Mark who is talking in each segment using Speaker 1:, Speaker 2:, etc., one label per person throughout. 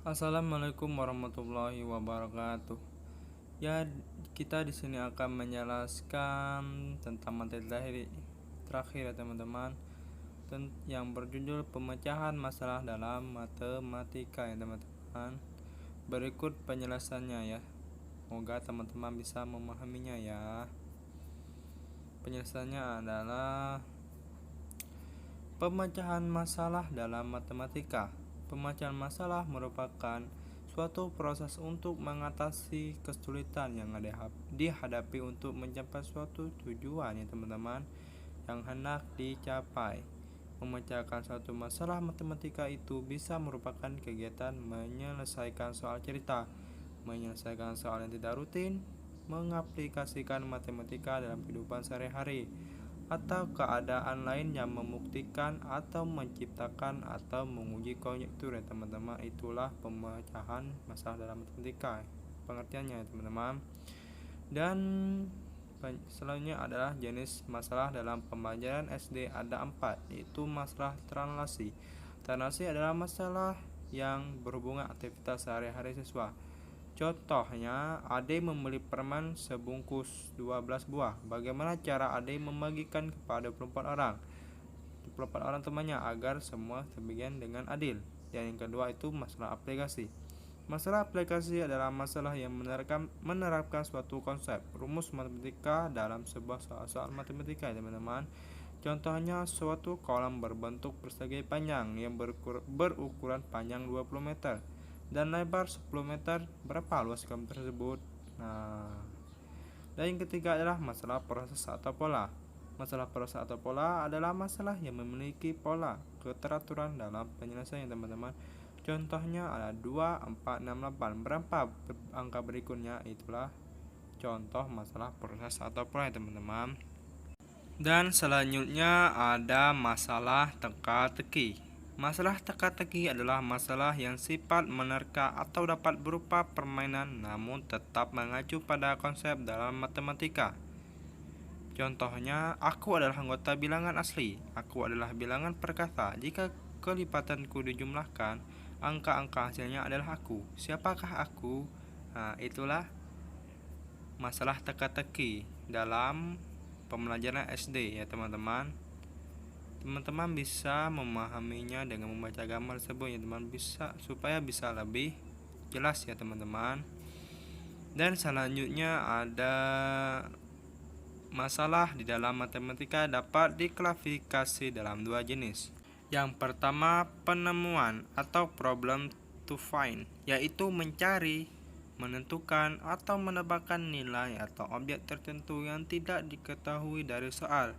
Speaker 1: Assalamualaikum warahmatullahi wabarakatuh. Ya, kita di sini akan menjelaskan tentang materi terakhir ya teman-teman, yang berjudul pemecahan masalah dalam matematika ya teman-teman. Berikut penjelasannya ya. Semoga teman-teman bisa memahaminya ya. Penjelasannya adalah pemecahan masalah dalam matematika. Pemecahan masalah merupakan suatu proses untuk mengatasi kesulitan yang dihadapi untuk mencapai suatu tujuan ya teman-teman yang hendak dicapai. Memecahkan suatu masalah matematika itu bisa merupakan kegiatan menyelesaikan soal cerita, menyelesaikan soal yang tidak rutin, mengaplikasikan matematika dalam kehidupan sehari-hari, atau keadaan lain yang membuktikan atau menciptakan atau menguji konjektur ya teman-teman. Itulah pemecahan masalah dalam matematika, pengertiannya ya teman-teman. Dan selanjutnya adalah jenis masalah dalam pembelajaran SD. Ada 4, yaitu masalah translasi. Translasi adalah masalah yang berhubungan aktivitas sehari-hari siswa. Contohnya, Ade membeli permen sebungkus 12 buah. Bagaimana cara Ade membagikan kepada 24 orang? 24 orang temannya agar semua terbagian dengan adil. Dan yang kedua itu masalah aplikasi. Masalah aplikasi adalah masalah yang menerapkan suatu konsep rumus matematika dalam sebuah soal matematika ya teman-teman. Contohnya suatu kolam berbentuk persegi panjang yang berukuran panjang 20 meter dan lebar 10 meter. Berapa luas kolam tersebut? Dan yang ketiga adalah masalah proses atau pola. Masalah proses atau pola adalah masalah yang memiliki pola keteraturan dalam penyelesaian teman-teman. Contohnya ada 2, 4, 6, 8. Berapa angka berikutnya? Itulah contoh masalah proses atau pola ya teman-teman. Dan selanjutnya ada masalah teka-teki. Masalah teka-teki adalah masalah yang sifat menerka atau dapat berupa permainan namun tetap mengacu pada konsep dalam matematika. Contohnya, aku adalah anggota bilangan asli. Aku adalah bilangan perkasa. Jika kelipatanku dijumlahkan, angka-angka hasilnya adalah aku. Siapakah aku? Itulah masalah teka-teki dalam pembelajaran SD ya teman-teman. Teman-teman bisa memahaminya dengan membaca gambar tersebut ya teman, supaya bisa lebih jelas ya teman-teman. Dan selanjutnya ada masalah di dalam matematika dapat diklasifikasi dalam 2 jenis. Yang pertama, penemuan atau problem to find, yaitu mencari, menentukan, atau menebakkan nilai atau objek tertentu yang tidak diketahui dari soal,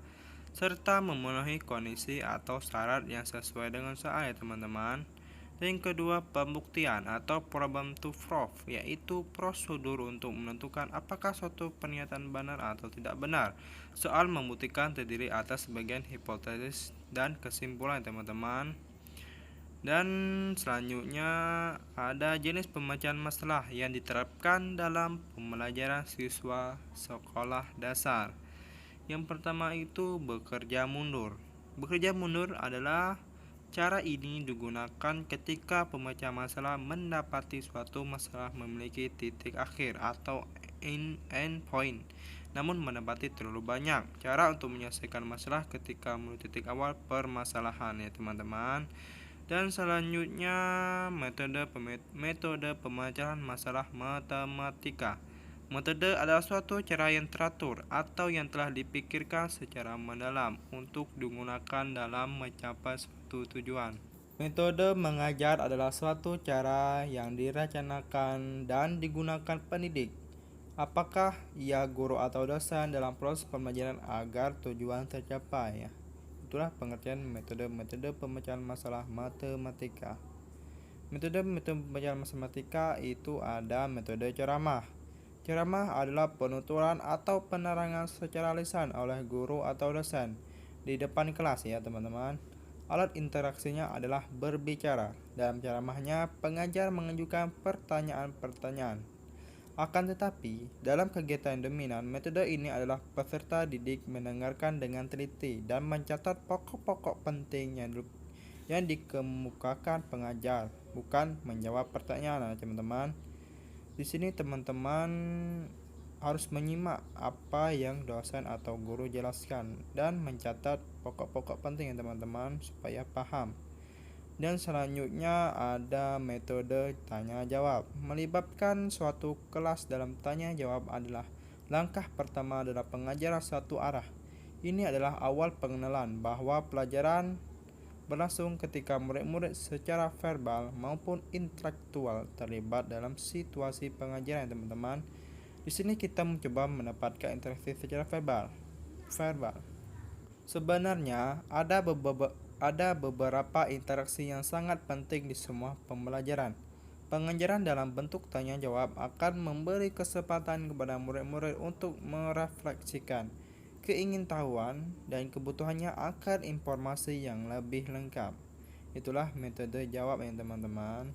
Speaker 1: serta memenuhi kondisi atau syarat yang sesuai dengan soal ya teman-teman. Dan yang kedua, pembuktian atau problem to prove, yaitu prosedur untuk menentukan apakah suatu pernyataan benar atau tidak benar. Soal membuktikan terdiri atas sebagian hipotesis dan kesimpulan teman-teman. Dan selanjutnya ada jenis pemecahan masalah yang diterapkan dalam pembelajaran siswa sekolah dasar. Yang pertama itu bekerja mundur. Bekerja mundur adalah cara ini digunakan ketika pemecah masalah mendapati suatu masalah memiliki titik akhir atau end point, namun mendapati terlalu banyak cara untuk menyelesaikan masalah ketika menuju titik awal permasalahan ya teman-teman. Dan selanjutnya metode pemecahan masalah matematika. Metode adalah suatu cara yang teratur atau yang telah dipikirkan secara mendalam untuk digunakan dalam mencapai suatu tujuan. Metode mengajar adalah suatu cara yang direncanakan dan digunakan pendidik, apakah ia guru atau dosen, dalam proses pembelajaran agar tujuan tercapai. Itulah pengertian metode pemecahan masalah matematika. Metode pemecahan matematika itu ada metode ceramah. Ceramah adalah penuturan atau penerangan secara lisan oleh guru atau dosen di depan kelas ya teman-teman. Alat interaksinya adalah berbicara. Dalam ceramahnya, pengajar mengajukan pertanyaan-pertanyaan. Akan tetapi, dalam kegiatan dominan, metode ini adalah peserta didik mendengarkan dengan teliti dan mencatat pokok-pokok penting yang dikemukakan pengajar. bukan menjawab pertanyaan. Nah, teman-teman, di sini teman-teman harus menyimak apa yang dosen atau guru jelaskan dan mencatat pokok-pokok penting ya teman-teman supaya paham. Dan selanjutnya ada metode tanya jawab. Melibatkan suatu kelas dalam tanya jawab adalah langkah pertama adalah pengajaran satu arah. Ini adalah awal pengenalan bahwa pelajaran berlangsung ketika murid-murid secara verbal maupun intelektual terlibat dalam situasi pengajaran, teman-teman. Di sini kita mencoba mendapatkan interaksi secara verbal. Sebenarnya ada beberapa interaksi yang sangat penting di semua pembelajaran. Pengajaran dalam bentuk tanya jawab akan memberi kesempatan kepada murid-murid untuk merefleksikan keingintahuan dan kebutuhannya akan informasi yang lebih lengkap. Itulah metode jawab ya teman-teman.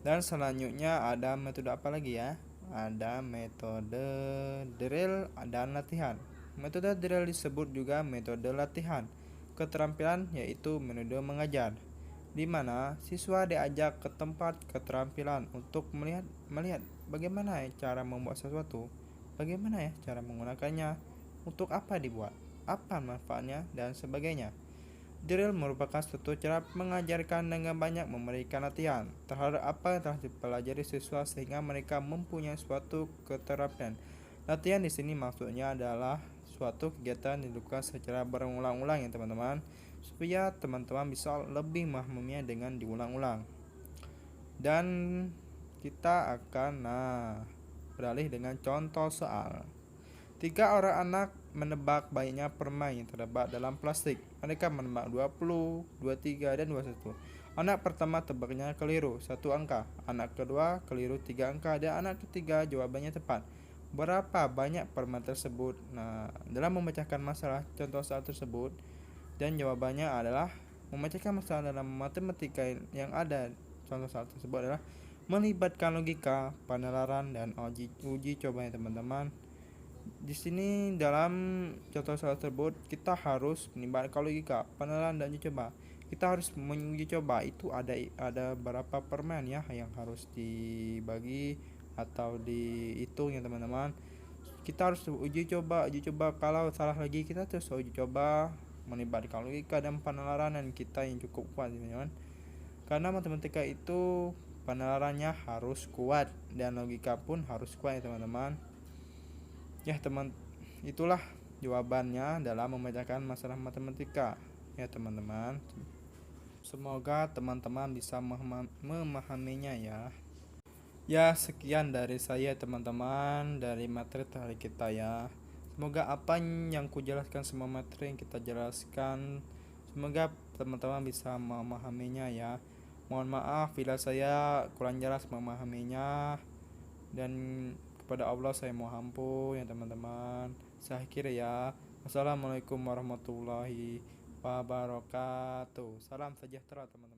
Speaker 1: Dan selanjutnya ada metode apa lagi ya? Ada metode drill dan latihan. Metode drill disebut juga metode latihan keterampilan, yaitu metode mengajar, di mana siswa diajak ke tempat keterampilan untuk melihat bagaimana cara membuat sesuatu, bagaimana cara menggunakannya, untuk apa dibuat, apa manfaatnya, dan sebagainya. Drill merupakan suatu cara mengajarkan dengan banyak memberikan latihan terhadap apa yang telah dipelajari siswa sehingga mereka mempunyai suatu keterampilan. Latihan di sini maksudnya adalah suatu kegiatan dilakukan secara berulang-ulang ya teman-teman, supaya teman-teman bisa lebih memahaminya dengan diulang-ulang. Dan kita akan beralih dengan contoh soal. 3 orang anak menebak banyaknya permen yang terdapat dalam plastik. Mereka menebak 20, 23, dan 21. Anak pertama tebaknya keliru 1 angka, anak kedua keliru 3 angka, dan anak ketiga jawabannya tepat. Berapa banyak permen tersebut? Nah, dalam memecahkan masalah contoh soal tersebut, dan jawabannya adalah memecahkan masalah dalam matematika yang ada contoh soal tersebut adalah melibatkan logika, penalaran, dan uji coba ya teman-teman. Di sini dalam contoh soal tersebut kita harus melibatkan logika, penalaran, dan uji coba. Kita harus menguji coba itu ada berapa permen ya yang harus dibagi atau dihitung ya teman-teman. Kita harus uji coba, kalau salah lagi kita terus uji coba melibatkan logika dan penalaran dan kita yang cukup kuat teman-teman. Karena matematika itu penalarannya harus kuat dan logika pun harus kuat ya teman-teman. Ya teman, itulah jawabannya dalam memecahkan masalah matematika ya teman-teman. Semoga teman-teman bisa memahaminya ya. Ya, sekian dari saya teman-teman dari materi hari kita ya. Semoga apa yang kujelaskan, semua materi yang kita jelaskan, semoga teman-teman bisa memahaminya ya. Mohon maaf bila saya kurang jelas memahaminya, dan kepada Allah saya mohon ampun ya teman-teman. Saya akhir ya. Wassalamualaikum warahmatullahi wabarakatuh. Salam sejahtera teman-teman.